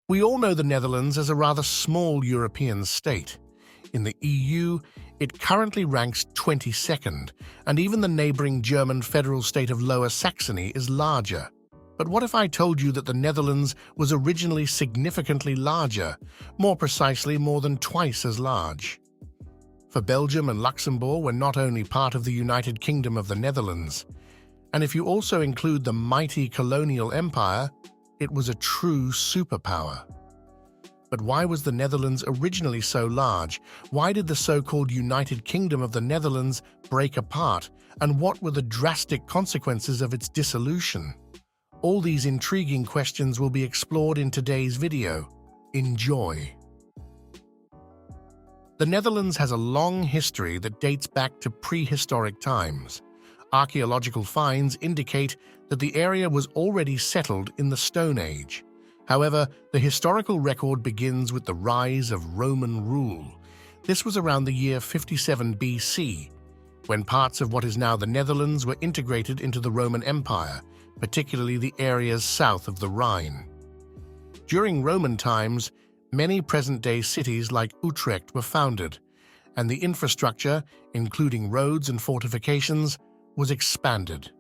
We all know the Netherlands as a rather small European state. In the EU, it currently ranks 22nd, and even the neighboring German federal state of Lower Saxony is larger. But what if I told you that the Netherlands was originally significantly larger, more precisely more than twice as large? For Belgium and Luxembourg were not only part of the United Kingdom of the Netherlands, and if you also include the mighty colonial empire, it was a true superpower. But why was the Netherlands originally so large? Why did the so-called United Kingdom of the Netherlands break apart? And what were the drastic consequences of its dissolution? All these intriguing questions will be explored in today's video. Enjoy! The Netherlands has a long history that dates back to prehistoric times. Archaeological finds indicate that the area was already settled in the Stone Age. However, the historical record begins with the rise of Roman rule. This was around the year 57 BC, when parts of what is now the Netherlands were integrated into the Roman Empire, particularly the areas south of the Rhine. During Roman times, many present-day cities like Utrecht were founded, and the infrastructure, including roads and fortifications, was expanded.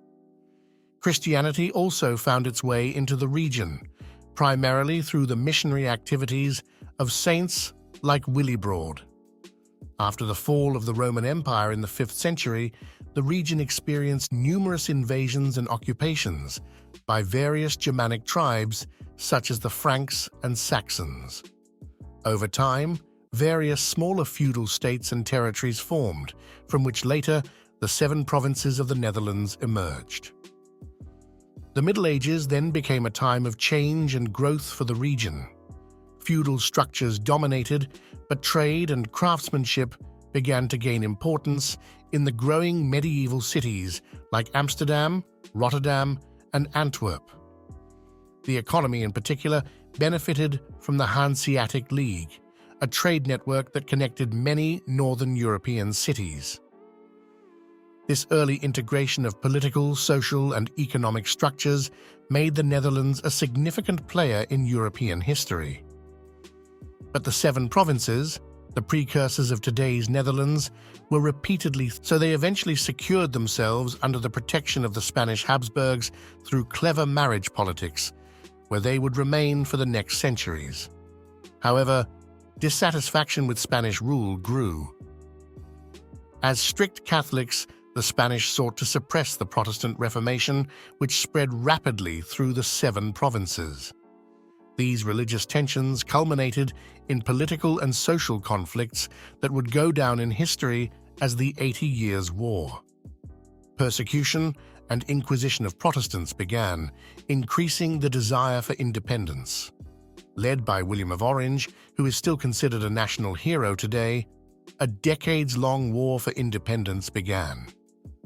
Christianity also found its way into the region, primarily through the missionary activities of saints like Willibrord. After the fall of the Roman Empire in the 5th century, the region experienced numerous invasions and occupations by various Germanic tribes such as the Franks and Saxons. Over time, various smaller feudal states and territories formed, from which later the 7 provinces of the Netherlands emerged. The Middle Ages then became a time of change and growth for the region. Feudal structures dominated, but trade and craftsmanship began to gain importance in the growing medieval cities like Amsterdam, Rotterdam, and Antwerp. The economy in particular benefited from the Hanseatic League, a trade network that connected many northern European cities. This early integration of political, social, and economic structures made the Netherlands a significant player in European history. But the 7 provinces, the precursors of today's Netherlands, were repeatedly, so they eventually secured themselves under the protection of the Spanish Habsburgs through clever marriage politics, where they would remain for the next centuries. However, dissatisfaction with Spanish rule grew. As strict Catholics, the Spanish sought to suppress the Protestant Reformation, which spread rapidly through the 7 provinces. These religious tensions culminated in political and social conflicts that would go down in history as the 80 Years' War. Persecution and inquisition of Protestants began, increasing the desire for independence. Led by William of Orange, who is still considered a national hero today, a decades-long war for independence began.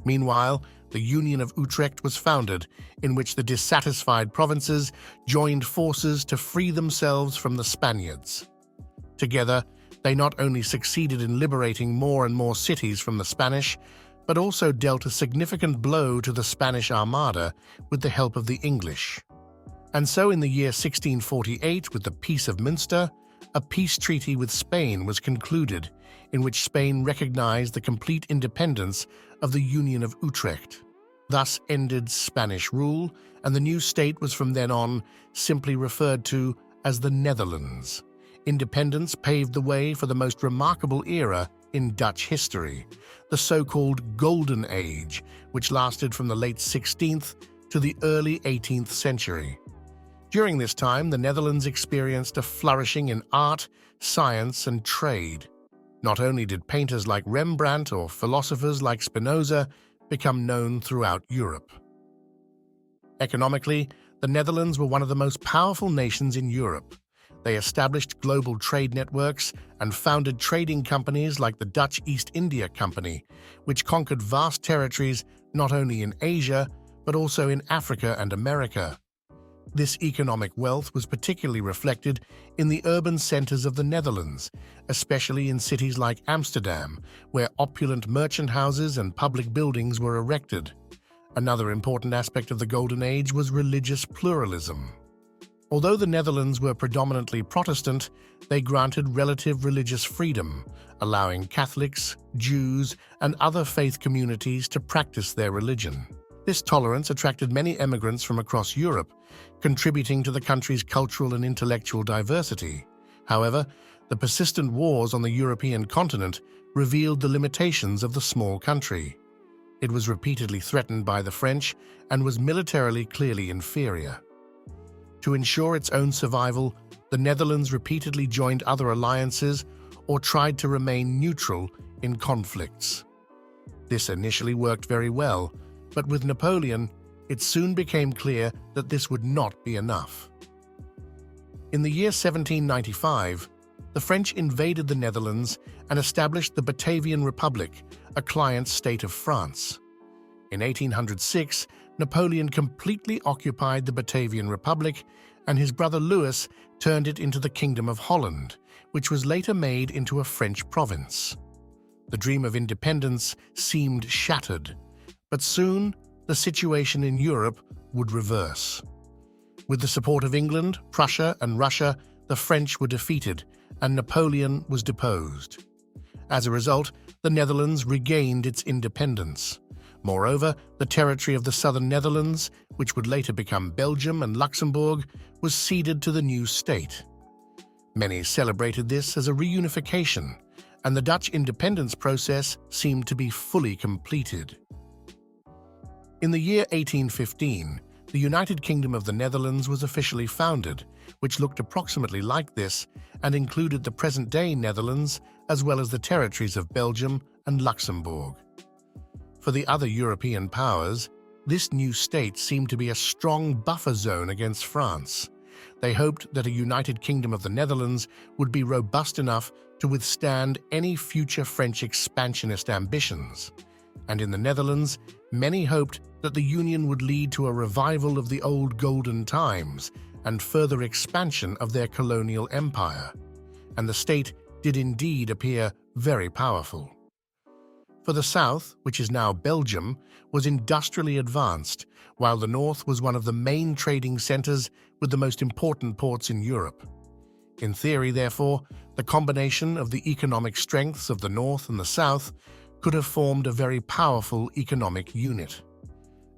Meanwhile, the Union of Utrecht was founded, in which the dissatisfied provinces joined forces to free themselves from the Spaniards. Together, they not only succeeded in liberating more and more cities from the Spanish, but also dealt a significant blow to the Spanish Armada with the help of the English. And so in the year 1648, with the Peace of Münster, a peace treaty with Spain was concluded, in which Spain recognized the complete independence of the Union of Utrecht. Thus ended Spanish rule, and the new state was from then on simply referred to as the Netherlands. Independence paved the way for the most remarkable era in Dutch history, the so-called Golden Age, which lasted from the late 16th to the early 18th century. During this time, the Netherlands experienced a flourishing in art, science, and trade. Not only did painters like Rembrandt or philosophers like Spinoza become known throughout Europe. Economically, the Netherlands were one of the most powerful nations in Europe. They established global trade networks and founded trading companies like the Dutch East India Company, which conquered vast territories not only in Asia, but also in Africa and America. This economic wealth was particularly reflected in the urban centers of the Netherlands, especially in cities like Amsterdam, where opulent merchant houses and public buildings were erected. Another important aspect of the Golden Age was religious pluralism. Although the Netherlands were predominantly Protestant, they granted relative religious freedom, allowing Catholics, Jews, and other faith communities to practice their religion. This tolerance attracted many immigrants from across Europe, contributing to the country's cultural and intellectual diversity. However, the persistent wars on the European continent revealed the limitations of the small country. It was repeatedly threatened by the French and was militarily clearly inferior. To ensure its own survival, the Netherlands repeatedly joined other alliances or tried to remain neutral in conflicts. This initially worked very well, but with Napoleon, it soon became clear that this would not be enough. In the year 1795, the French invaded the Netherlands and established the Batavian Republic, a client state of France. In 1806, Napoleon completely occupied the Batavian Republic, and his brother Louis turned it into the Kingdom of Holland, which was later made into a French province. The dream of independence seemed shattered, but soon the situation in Europe would reverse. With the support of England, Prussia, and Russia, the French were defeated, and Napoleon was deposed. As a result, the Netherlands regained its independence. Moreover, the territory of the southern Netherlands, which would later become Belgium and Luxembourg, was ceded to the new state. Many celebrated this as a reunification, and the Dutch independence process seemed to be fully completed. In the year 1815, the United Kingdom of the Netherlands was officially founded, which looked approximately like this and included the present-day Netherlands as well as the territories of Belgium and Luxembourg. For the other European powers, this new state seemed to be a strong buffer zone against France. They hoped that a United Kingdom of the Netherlands would be robust enough to withstand any future French expansionist ambitions. And in the Netherlands, many hoped that the union would lead to a revival of the old golden times and further expansion of their colonial empire. And the state did indeed appear very powerful. For the south, which is now Belgium, was industrially advanced, while the north was one of the main trading centers with the most important ports in Europe. In theory, therefore, the combination of the economic strengths of the north and the south could have formed a very powerful economic unit.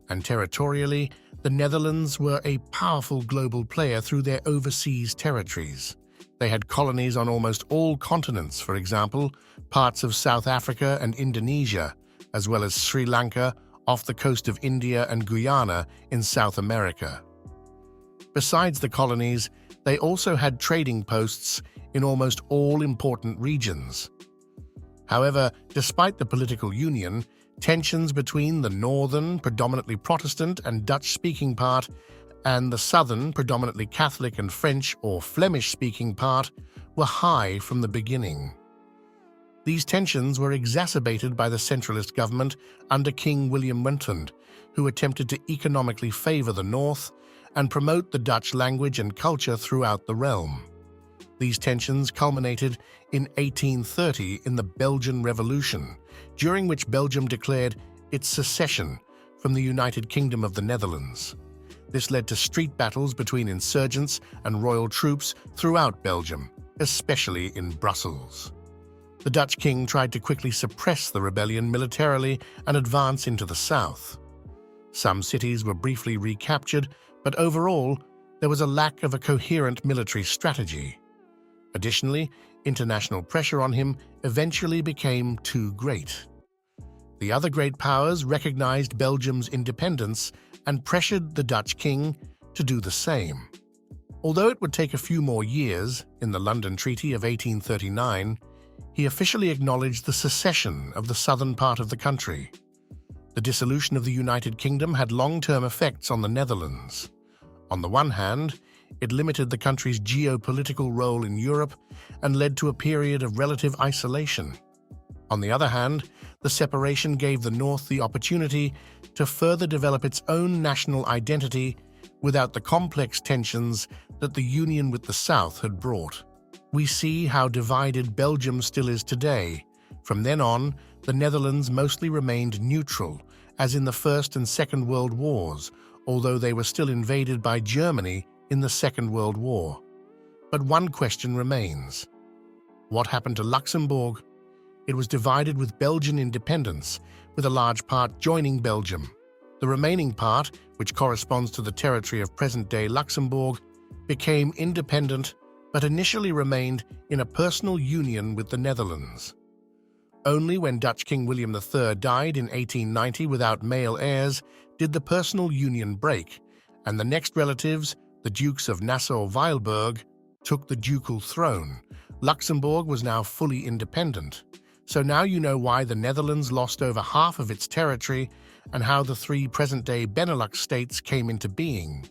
And territorially, the Netherlands were a powerful global player through their overseas territories. They had colonies on almost all continents, for example, parts of South Africa and Indonesia, as well as Sri Lanka off the coast of India and Guyana in South America. Besides the colonies, they also had trading posts in almost all important regions. However, despite the political union, tensions between the northern, predominantly Protestant and Dutch-speaking part and the southern, predominantly Catholic and French or Flemish-speaking part were high from the beginning. These tensions were exacerbated by the centralist government under King William Wentland, who attempted to economically favor the north and promote the Dutch language and culture throughout the realm. These tensions culminated in 1830 in the Belgian Revolution, during which Belgium declared its secession from the United Kingdom of the Netherlands. This led to street battles between insurgents and royal troops throughout Belgium, especially in Brussels. The Dutch king tried to quickly suppress the rebellion militarily and advance into the south. Some cities were briefly recaptured, but overall, there was a lack of a coherent military strategy. Additionally, international pressure on him eventually became too great. The other great powers recognized Belgium's independence and pressured the Dutch king to do the same. Although it would take a few more years, in the London Treaty of 1839, he officially acknowledged the secession of the southern part of the country. The dissolution of the United Kingdom had long-term effects on the Netherlands. On the one hand, it limited the country's geopolitical role in Europe and led to a period of relative isolation. On the other hand, the separation gave the North the opportunity to further develop its own national identity without the complex tensions that the union with the South had brought. We see how divided Belgium still is today. From then on, the Netherlands mostly remained neutral, as in the First and Second World Wars, although they were still invaded by Germany in the Second World War. But one question remains. What happened to Luxembourg? It was divided with Belgian independence, with a large part joining Belgium. The remaining part, which corresponds to the territory of present-day Luxembourg, became independent but initially remained in a personal union with the Netherlands. Only when Dutch King William III died in 1890 without male heirs did the personal union break, and the next relatives, the Dukes of Nassau-Weilburg, took the ducal throne. Luxembourg was now fully independent. So now you know why the Netherlands lost over half of its territory and how the three present-day Benelux states came into being.